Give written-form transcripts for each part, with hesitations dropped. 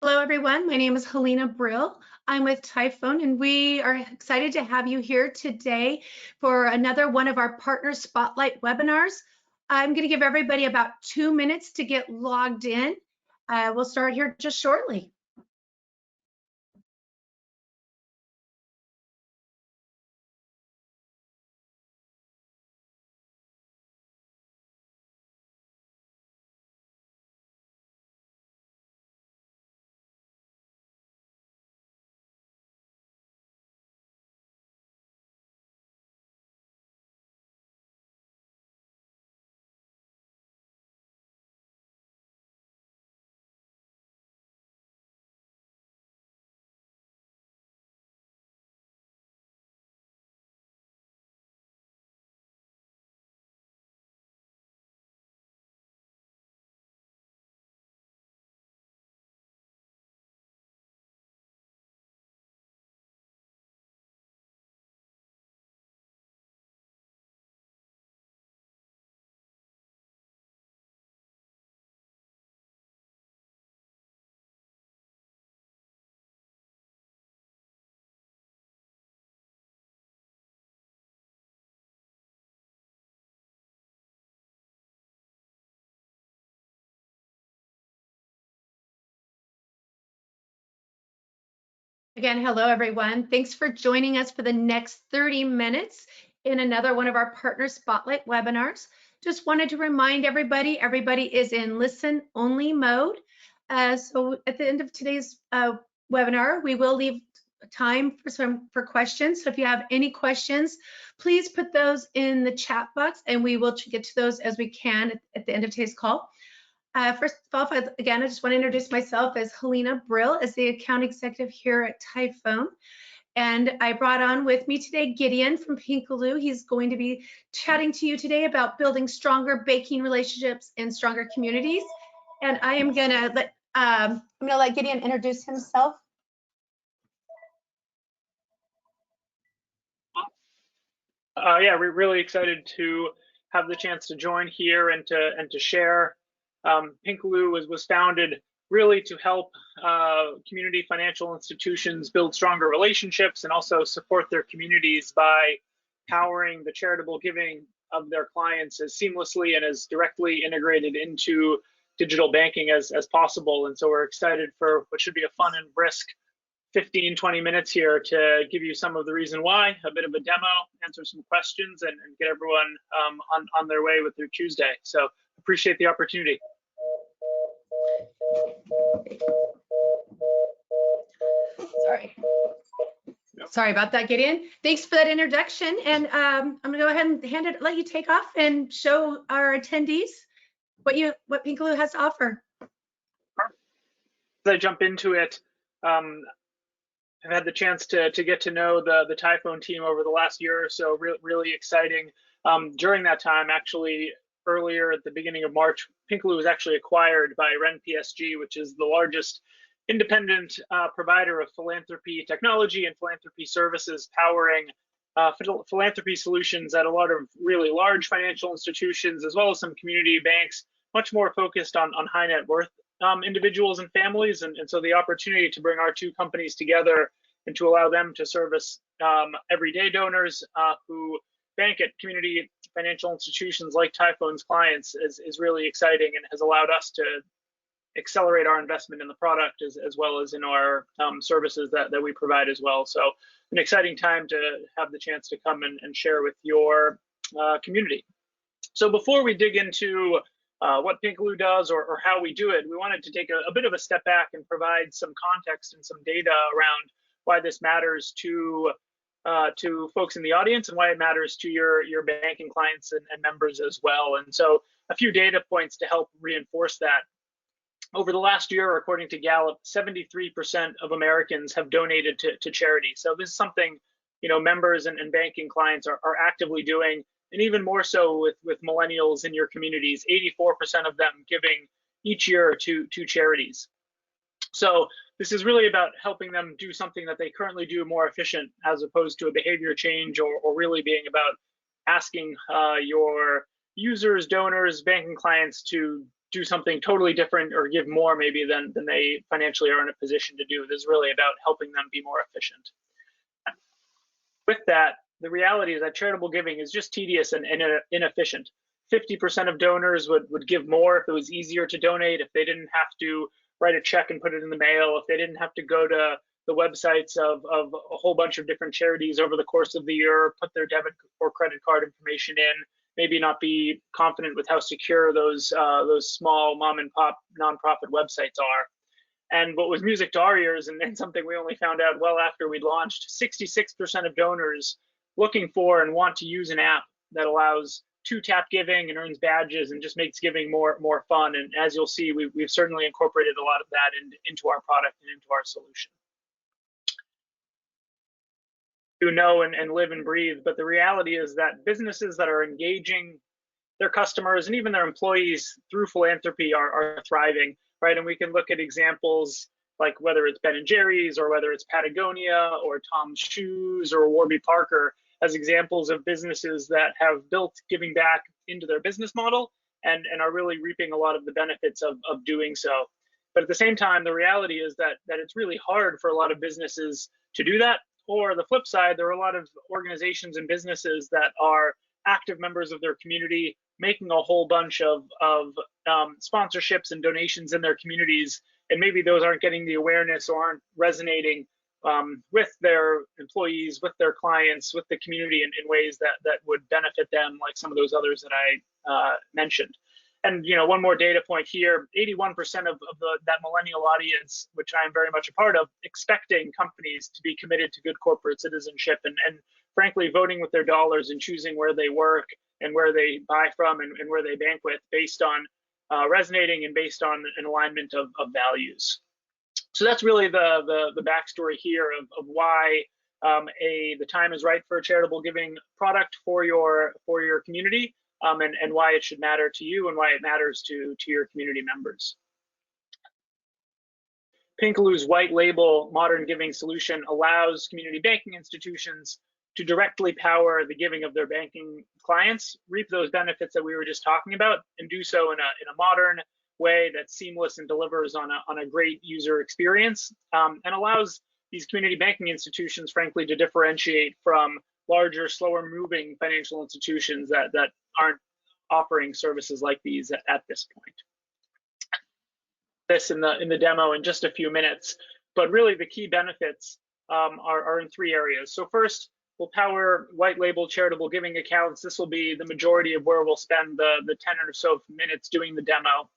Hello, everyone. My name is Helena Brill. I'm with Typhone, and we are excited to have you here today for another one of our Partner Spotlight webinars. I'm going to give everybody about 2 minutes to get logged in. We'll start here just shortly. Again, hello, everyone. Thanks for joining us for the next 30 minutes in another one of our Partner Spotlight webinars. Just wanted to remind everybody is in listen-only mode. So at the end of today's webinar, we will leave time for questions. So if you have any questions, please put those in the chat box, and we will get to those as we can at the end of today's call. First of all, again, I just want to introduce myself as Helena Brill, as the account executive here at Typhone. And I brought on with me today Gideon from Pinkaloo. He's going to be chatting to you today about building stronger baking relationships and stronger communities. And I am going to let Gideon introduce himself. Yeah, we're really excited to have the chance to join here and to share. Pinkaloo was founded really to help community financial institutions build stronger relationships and also support their communities by powering the charitable giving of their clients as seamlessly and as directly integrated into digital banking as possible. And so we're excited for what should be a fun and brisk 15-20 minutes here to give you some of the reason why, a bit of a demo, answer some questions, and get everyone on their way with their Tuesday. So appreciate the opportunity. Sorry about that, Gideon. Thanks for that introduction. And I'm gonna go ahead and let you take off and show our attendees what Pinkaloo has to offer. As I jump into it, I've had the chance to get to know the Typhone team over the last year or so. Really exciting. During that time, actually, earlier at the beginning of March, Pinkaloo was actually acquired by Ren PSG, which is the largest independent provider of philanthropy technology and philanthropy services, powering philanthropy solutions at a lot of really large financial institutions, as well as some community banks, much more focused on high net worth individuals and families. And so the opportunity to bring our two companies together and to allow them to service everyday donors who bank at community financial institutions like Typhone's clients is really exciting, and has allowed us to accelerate our investment in the product as well as in our services that we provide as well. So an exciting time to have the chance to come and share with your community. So before we dig into what Pinkaloo does or how we do it, we wanted to take a bit of a step back and provide some context and some data around why this matters to folks in the audience and why it matters to your banking clients and members as well. And so a few data points to help reinforce that. Over the last year, according to Gallup, 73% of Americans have donated to charity. So this is something, members and banking clients are actively doing, and even more so with millennials in your communities, 84% of them giving each year to charities. So this is really about helping them do something that they currently do more efficient, as opposed to a behavior change or really being about asking your users, donors, banking clients to do something totally different or give more maybe than they financially are in a position to do. This is really about helping them be more efficient. With that, the reality is that charitable giving is just tedious and inefficient. 50% of donors would give more if it was easier to donate, if they didn't have to write a check and put it in the mail, if they didn't have to go to the websites of a whole bunch of different charities over the course of the year, put their debit or credit card information in, maybe not be confident with how secure those small mom and pop nonprofit websites are. And what was music to our ears, and something we only found out well after we'd launched, 66% of donors looking for and want to use an app that allows two-tap giving and earns badges and just makes giving more fun. And as you'll see, we've certainly incorporated a lot of that into our product and into our solution. You know and live and breathe, but the reality is that businesses that are engaging their customers and even their employees through philanthropy are thriving, right? And we can look at examples like whether it's Ben & Jerry's or whether it's Patagonia or Tom's Shoes or Warby Parker as examples of businesses that have built giving back into their business model and are really reaping a lot of the benefits of doing so. But at the same time, the reality is that it's really hard for a lot of businesses to do that. Or the flip side, there are a lot of organizations and businesses that are active members of their community, making a whole bunch of sponsorships and donations in their communities, and maybe those aren't getting the awareness or aren't resonating with their employees, with their clients, with the community in ways that would benefit them, like some of those others that I mentioned. And one more data point here: 81% of that millennial audience, which I am very much a part of, expecting companies to be committed to good corporate citizenship and frankly voting with their dollars and choosing where they work and where they buy from and where they bank with based on resonating and based on an alignment of values. So that's really the backstory here of why the time is right for a charitable giving product for your community, and why it should matter to you and why it matters to your community members. Pinkaloo's white label modern giving solution allows community banking institutions to directly power the giving of their banking clients, reap those benefits that we were just talking about, and do so in a modern way that's seamless and delivers on a great user experience, and allows these community banking institutions, frankly, to differentiate from larger, slower moving financial institutions that aren't offering services like these at this point. This in the demo in just a few minutes, but really the key benefits are in three areas. So first, we'll power white label charitable giving accounts. This will be the majority of where we'll spend the 10 or so minutes doing the demo.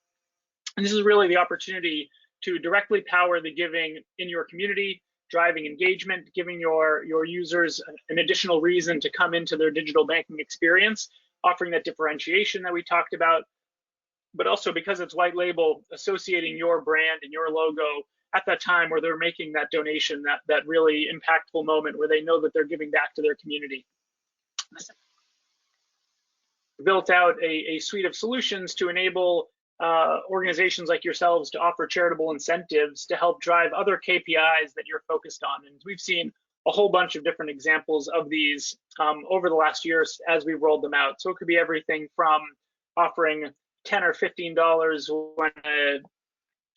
And this is really the opportunity to directly power the giving in your community, driving engagement, giving your users an additional reason to come into their digital banking experience, offering that differentiation that we talked about, but also because it's white label, associating your brand and your logo at that time where they're making that donation, that really impactful moment where they know that they're giving back to their community. We built out a suite of solutions to enable organizations like yourselves to offer charitable incentives to help drive other KPIs that you're focused on. And we've seen a whole bunch of different examples of these over the last years as we've rolled them out. So it could be everything from offering $10 or $15 when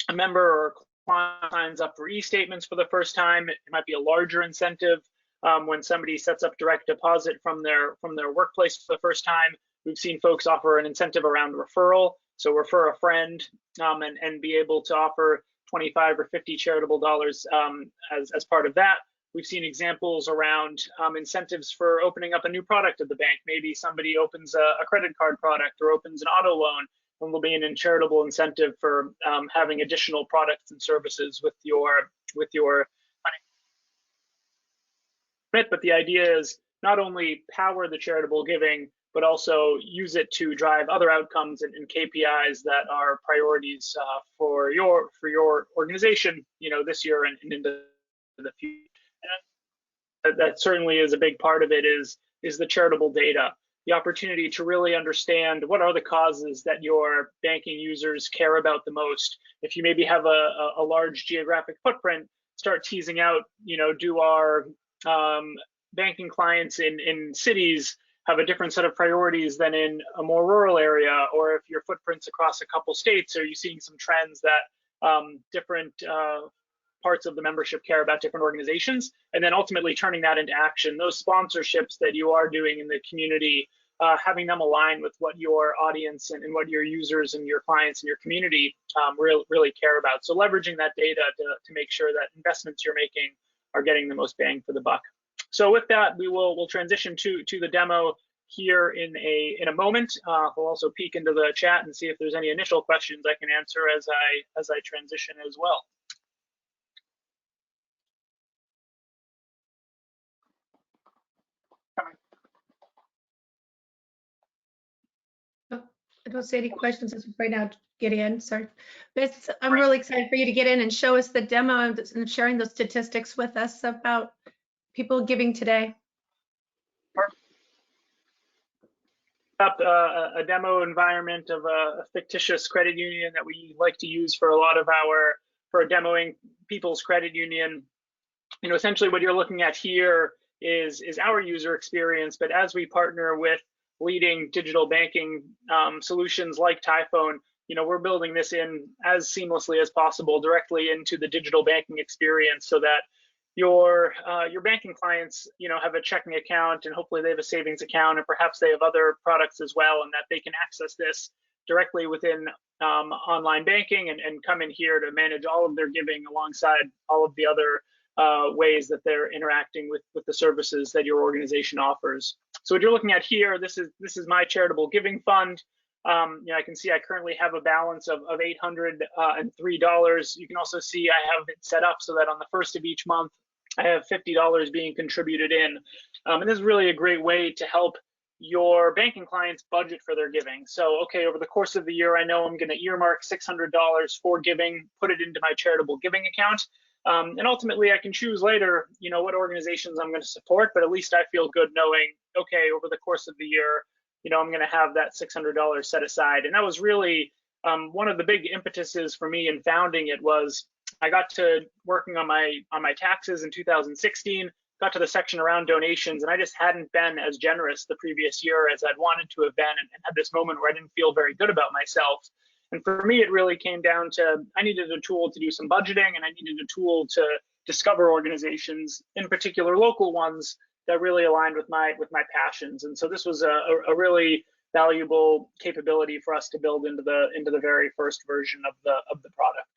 a member or client signs up for e-statements for the first time. It might be a larger incentive when somebody sets up direct deposit from their workplace for the first time. We've seen folks offer an incentive around referral. So refer a friend and be able to offer 25 or 50 charitable dollars as part of that. We've seen examples around incentives for opening up a new product at the bank. Maybe somebody opens a credit card product or opens an auto loan, and there'll be an charitable incentive for having additional products and services with your money. But the idea is not only power the charitable giving, but also use it to drive other outcomes and KPIs that are priorities for your organization, this year and into the future. And that certainly is a big part of it is the charitable data, the opportunity to really understand what are the causes that your banking users care about the most. If you maybe have a large geographic footprint, start teasing out, do our banking clients in cities have a different set of priorities than in a more rural area, or if your footprint's across a couple states, are you seeing some trends that different parts of the membership care about different organizations, and then ultimately turning that into action. Those sponsorships that you are doing in the community, having them align with what your audience and what your users and your clients and your community really care about. So leveraging that data to make sure that investments you're making are getting the most bang for the buck. So with that, we'll transition to the demo here in a moment. We'll also peek into the chat and see if there's any initial questions I can answer as I transition as well. I don't see any questions as of right now, Gideon. Sorry. I'm really excited for you to get in and show us the demo and sharing those statistics with us about people giving today. Up a demo environment of a fictitious credit union that we like to use for a lot of for demoing people's credit union. You know, essentially what you're looking at here is our user experience, but as we partner with leading digital banking solutions like TiPhone, you know, we're building this in as seamlessly as possible directly into the digital banking experience, so that your banking clients, you know, have a checking account, and hopefully they have a savings account, and perhaps they have other products as well, and that they can access this directly within online banking and come in here to manage all of their giving alongside all of the other ways that they're interacting with the services that your organization offers. So what you're looking at here, this is my charitable giving fund. You know, I can see I currently have a balance of $803. You can also see I have it set up so that on the first of each month, I have $50 being contributed in. And this is really a great way to help your banking clients budget for their giving. So, okay, over the course of the year, I know I'm going to earmark $600 for giving, put it into my charitable giving account. And ultimately, I can choose later, you know, what organizations I'm going to support, but at least I feel good knowing, okay, over the course of the year, you know, I'm going to have that $600 set aside. And that was really one of the big impetuses for me in founding it. Was I got to working on my taxes in 2016, got to the section around donations, and I just hadn't been as generous the previous year as I'd wanted to have been, and had this moment where I didn't feel very good about myself. And for me, it really came down to I needed a tool to do some budgeting, and I needed a tool to discover organizations, in particular local ones, that really aligned with my passions. And so this was a really valuable capability for us to build into the very first version of the product.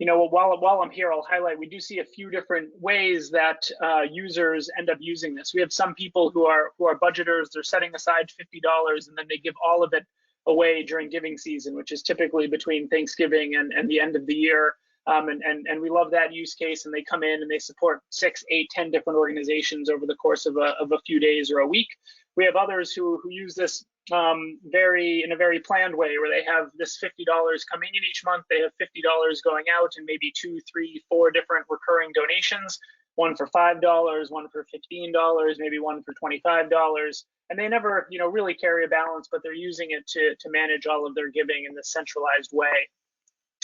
You know, while I'm here, I'll highlight we do see a few different ways that users end up using this. We have some people who are budgeters. They're setting aside $50 and then they give all of it away during giving season, which is typically between Thanksgiving and the end of the year. And we love that use case, and they come in and they support 6, 8, 10 different organizations over the course of a few days or a week. We have others who use this in a very planned way, where they have this $50 coming in each month. They have $50 going out, and maybe 2, 3, 4 different recurring donations, one for $5, one for $15, maybe one for $25. And they never, you know, really carry a balance, but they're using it to manage all of their giving in this centralized way.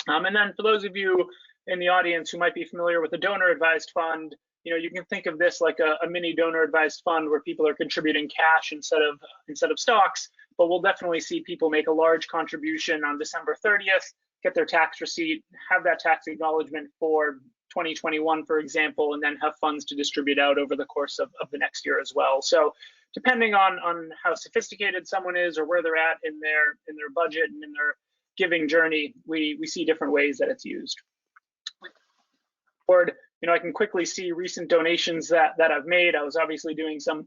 And then for those of you in the audience who might be familiar with a donor advised fund, you know, you can think of this like a mini donor advised fund where people are contributing cash instead of stocks. But we'll definitely see people make a large contribution on December 30th, get their tax receipt, have that tax acknowledgement for 2021, for example, and then have funds to distribute out over the course of the next year as well. So depending on how sophisticated someone is or where they're at in their budget and in their giving journey, we see different ways that it's used. Or, you know, I can quickly see recent donations that I've made. I was obviously doing some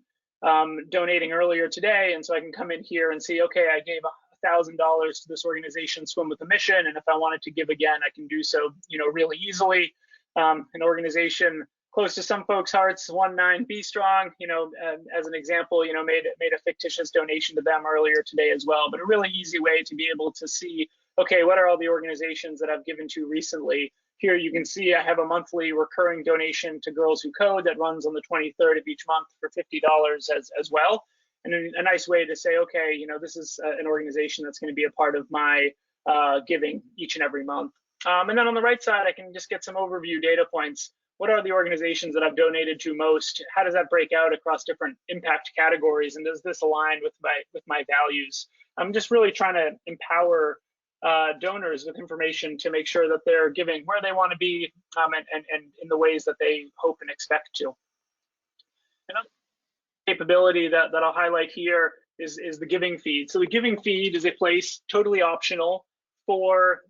donating earlier today, and so I can come in here and see, okay, I gave $1,000 to this organization, Swim with a Mission, and if I wanted to give again, I can do so, you know, really easily. An organization close to some folks' hearts, 19 Be Strong, you know, as an example, you know, made a fictitious donation to them earlier today as well. But a really easy way to be able to see, okay, what are all the organizations that I've given to recently? Here you can see I have a monthly recurring donation to Girls Who Code that runs on the 23rd of each month for $50 as well. And a nice way to say, okay, you know, this is an organization that's going to be a part of my giving each and every month. And then on the right side, I can just get some overview data points. what are the organizations that I've donated to most? How does that break out across different impact categories? And does this align with my values? I'm just really trying to empower donors with information to make sure that they're giving where they want to be, and in the ways that they hope and expect to. Another capability that I'll highlight here is the giving feed. So the giving feed is a place totally optional for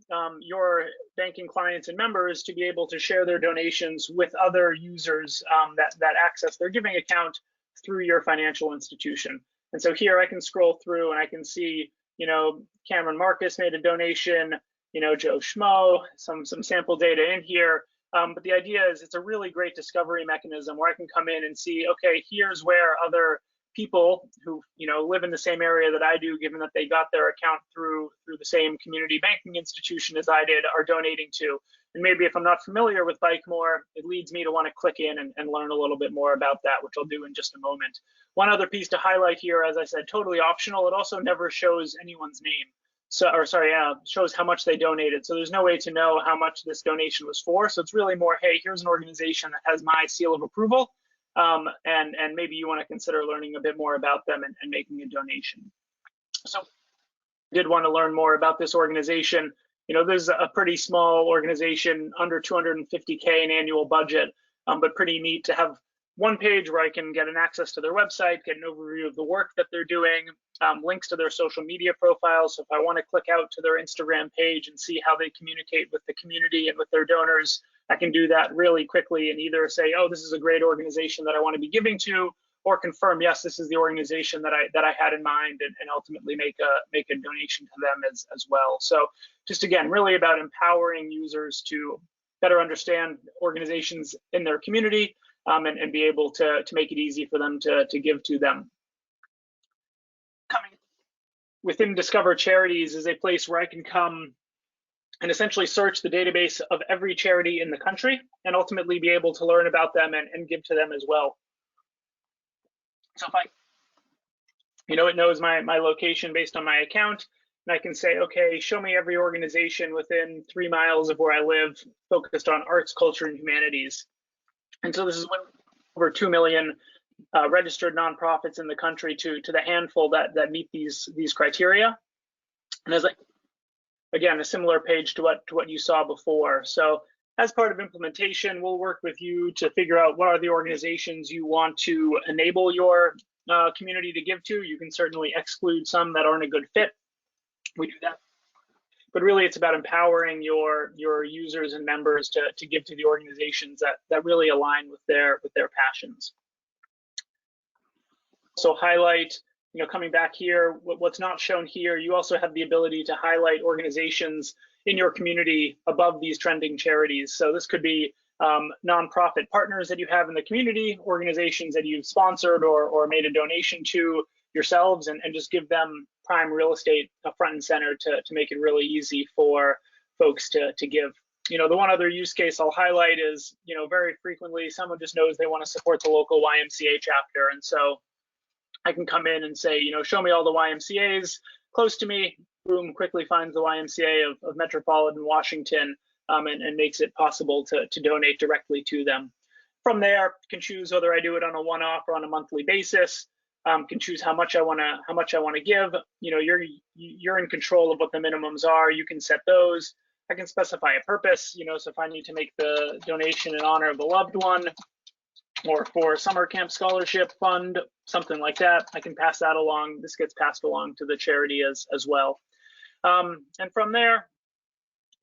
your banking clients and members to be able to share their donations with other users that access their giving account through your financial institution. And so here I can scroll through and I can see, Cameron Marcus made a donation, Joe Schmo, some sample data in here. But the idea is it's a really great discovery mechanism where I can come in and see, okay, here's where other people who live in the same area that I do, given that they got their account through the same community banking institution as I did, are donating to. And maybe if I'm not familiar with Bikemore, it leads me to want to click in and learn a little bit more about that, which I'll do in just a moment. One other piece to highlight here, as I said, totally optional. It also never shows anyone's name. Shows how much they donated. So there's no way to know how much this donation was for. So it's really more, hey, here's an organization that has my seal of approval, and maybe you want to consider learning a bit more about them and making a donation. So I did want to learn more about this organization. This is a pretty small organization, under 250K in annual budget, but pretty neat to have one page where I can get an access to their website, get an overview of the work that they're doing, links to their social media profiles. So if I want to click out to their Instagram page and see how they communicate with the community and with their donors, I can do that really quickly and either say, oh, this is a great organization that I want to be giving to, or confirm, yes, this is the organization that I had in mind, and ultimately make a donation to them as well. So just again, really about empowering users to better understand organizations in their community, and be able to make it easy for them to give to them. Coming within Discover Charities is a place where I can come and essentially search the database of every charity in the country and ultimately be able to learn about them and give to them as well. So if it knows my location based on my account, and I can say, okay, show me every organization within 3 miles of where I live focused on arts, culture, and humanities. And so this is over 2 million registered nonprofits in the country to the handful that meet these criteria. And as again, a similar page to what you saw before. So as part of implementation, we'll work with you to figure out what are the organizations you want to enable your community to give to. You can certainly exclude some that aren't a good fit. We do that. But really, it's about empowering your users and members to give to the organizations that really align with their passions. So highlight, coming back here, what's not shown here, you also have the ability to highlight organizations in your community above these trending charities. So this could be nonprofit partners that you have in the community, organizations that you've sponsored or made a donation to yourselves, and just give them prime real estate front and center to make it really easy for folks to give. The one other use case I'll highlight is, very frequently someone just knows they want to support the local YMCA chapter. And so I can come in and say, show me all the YMCAs close to me. Boom, quickly finds the YMCA of Metropolitan Washington, and makes it possible to donate directly to them. From there, can choose whether I do it on a one-off or on a monthly basis. Can choose how much I want to give. You're in control of what the minimums are. You can set those. I can specify a purpose. So if I need to make the donation in honor of a loved one, or for summer camp scholarship fund, something like that, I can pass that along. This gets passed along to the charity as well. And from there,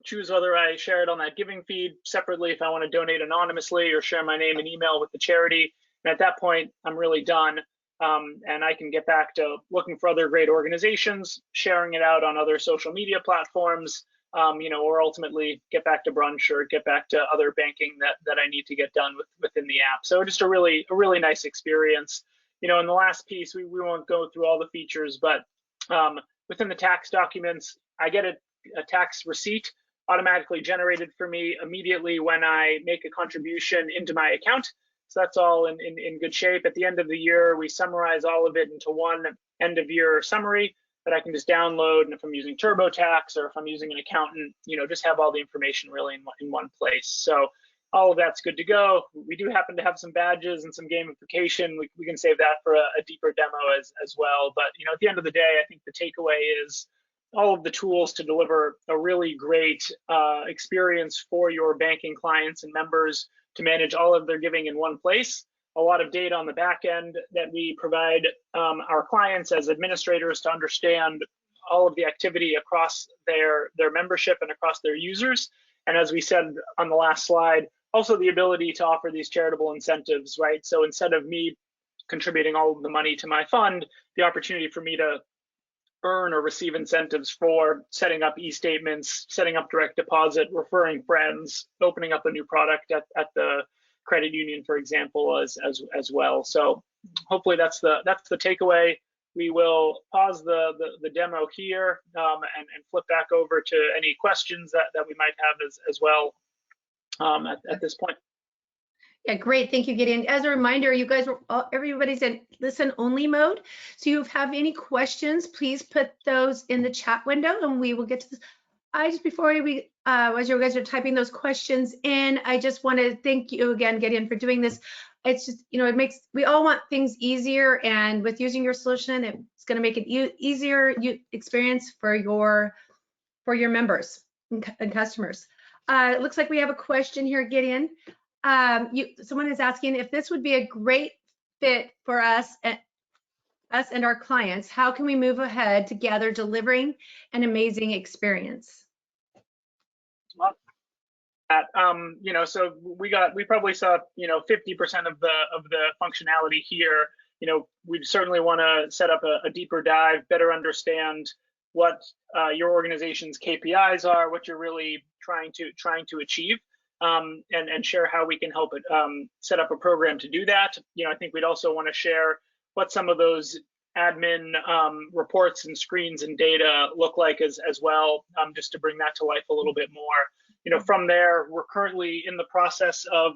choose whether I share it on that giving feed separately if I want to donate anonymously, or share my name and email with the charity. And at that point, I'm really done. And I can get back to looking for other great organizations, sharing it out on other social media platforms, or ultimately get back to brunch or get back to other banking that I need to get done within the app. So just a really nice experience. In the last piece, we won't go through all the features, but within the tax documents, I get a tax receipt automatically generated for me immediately when I make a contribution into my account. So that's all in good shape. At the end of the year, we summarize all of it into one end of year summary that I can just download. And if I'm using TurboTax or if I'm using an accountant, just have all the information really in one place. So all of that's good to go. We do happen to have some badges and some gamification. We can save that for a deeper demo as well. But at the end of the day, I think the takeaway is all of the tools to deliver a really great experience for your banking clients and members to manage all of their giving in one place. A lot of data on the back end that we provide our clients as administrators to understand all of the activity across their membership and across their users. And as we said on the last slide, also the ability to offer these charitable incentives, right? So instead of me contributing all of the money to my fund, the opportunity for me to earn or receive incentives for setting up e-statements, setting up direct deposit, referring friends, opening up a new product at the credit union, for example, as well. So hopefully that's the takeaway. We will pause the demo here and flip back over to any questions that we might have as well at this point. Yeah, great. Thank you, Gideon. As a reminder, you guys, everybody's in listen only mode. So if you have any questions, please put those in the chat window and we will get to this. Before we, as you guys are typing those questions in, I just want to thank you again, Gideon, for doing this. It's just, we all want things easier, and with using your solution, it's going to make it easier experience for your members and customers. It looks like we have a question here, Gideon. Someone is asking if this would be a great fit for us and our clients. How can we move ahead together, delivering an amazing experience? So we probably saw 50% of the functionality here. We certainly want to set up a deeper dive, better understand what your organization's KPIs are, what you're really trying to achieve. And share how we can help it set up a program to do that. I think we'd also want to share what some of those admin reports and screens and data look like as well, just to bring that to life a little bit more. From there, we're currently in the process of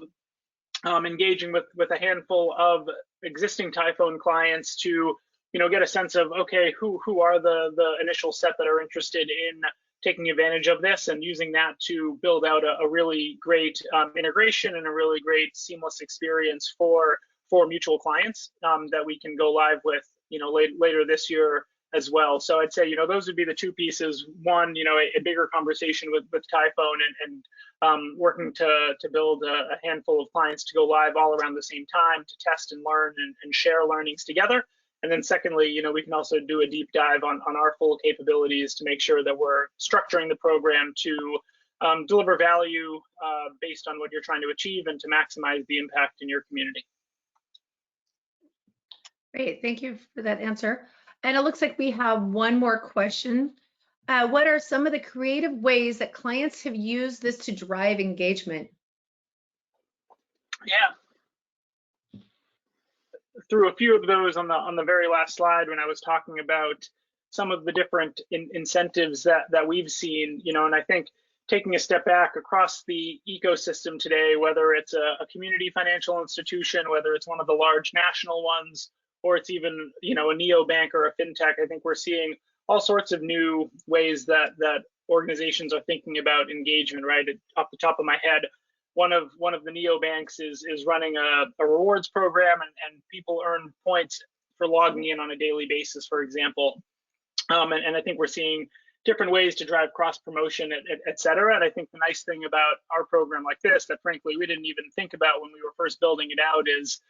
engaging with a handful of existing Typhone clients to get a sense of, okay, who are the initial set that are interested in taking advantage of this, and using that to build out a really great integration and a really great seamless experience for mutual clients that we can go live with later this year as well. So I'd say those would be the two pieces. One, a bigger conversation with Typhone and working to build a handful of clients to go live all around the same time to test and learn and share learnings together. And then secondly, we can also do a deep dive on our full capabilities to make sure that we're structuring the program to deliver value based on what you're trying to achieve and to maximize the impact in your community. Great, thank you for that answer. And it looks like we have one more question. What are some of the creative ways that clients have used this to drive engagement? Yeah. Through a few of those on the very last slide when I was talking about some of the different incentives that we've seen, and I think taking a step back across the ecosystem today, whether it's a community financial institution, whether it's one of the large national ones, or it's even a neobank or a fintech, I think we're seeing all sorts of new ways that organizations are thinking about engagement. Right off the top of my head, one of the neobanks is running a rewards program, and people earn points for logging in on a daily basis, for example. And I think we're seeing different ways to drive cross promotion, et cetera. And I think the nice thing about our program like this, that frankly we didn't even think about when we were first building it out, is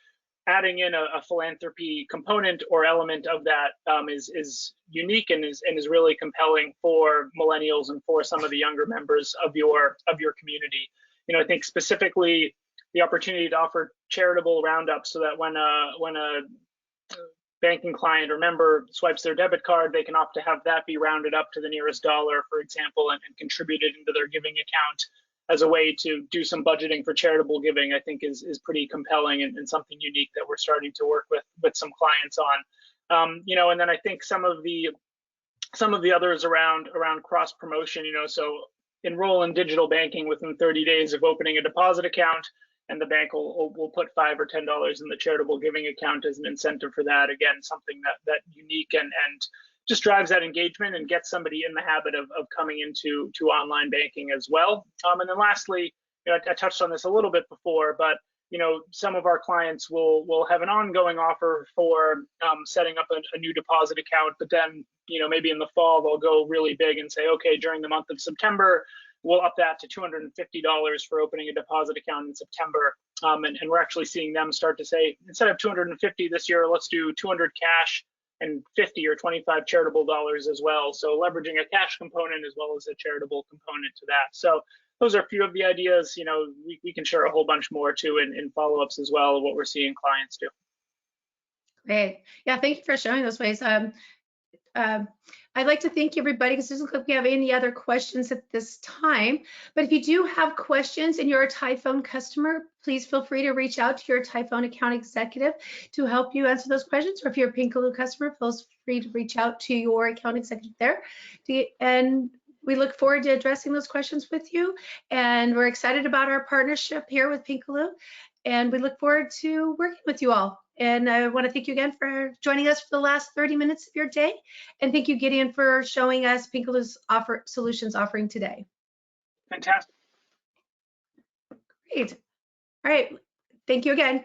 adding in a philanthropy component or element of that is unique and is really compelling for millennials and for some of the younger members of your community. I think specifically the opportunity to offer charitable roundups, so that when a banking client or member swipes their debit card, they can opt to have that be rounded up to the nearest dollar, for example, and contributed into their giving account as a way to do some budgeting for charitable giving, I think is pretty compelling and something unique that we're starting to work with some clients on. And then I think some of the others around cross promotion, so enroll in digital banking within 30 days of opening a deposit account, and the bank will put $5 or $10 in the charitable giving account as an incentive for that. Again, something that unique and just drives that engagement and gets somebody in the habit of coming into online banking as well. And then lastly, I touched on this a little bit before, but some of our clients will have an ongoing offer for setting up a new deposit account, but then maybe in the fall they'll go really big and say, okay, during the month of September, we'll up that to $250 for opening a deposit account in September. And we're actually seeing them start to say, instead of 250 this year, let's do 200 cash and 50 or 25 charitable dollars as well. So leveraging a cash component as well as a charitable component to that. So those are a few of the ideas. We can share a whole bunch more too in follow-ups as well of what we're seeing clients do. Great. Yeah, thank you for showing those ways. I'd like to thank everybody because it doesn't look like we have any other questions at this time. But if you do have questions and you're a Typhone customer, please feel free to reach out to your Typhone account executive to help you answer those questions. Or if you're a Pinkaloo customer, feel free to reach out to your account executive there. And we look forward to addressing those questions with you. And we're excited about our partnership here with Pinkaloo. And we look forward to working with you all. And I want to thank you again for joining us for the last 30 minutes of your day. And thank you, Gideon, for showing us Pinkaloo's solutions offering today. Fantastic. Great. All right. Thank you again.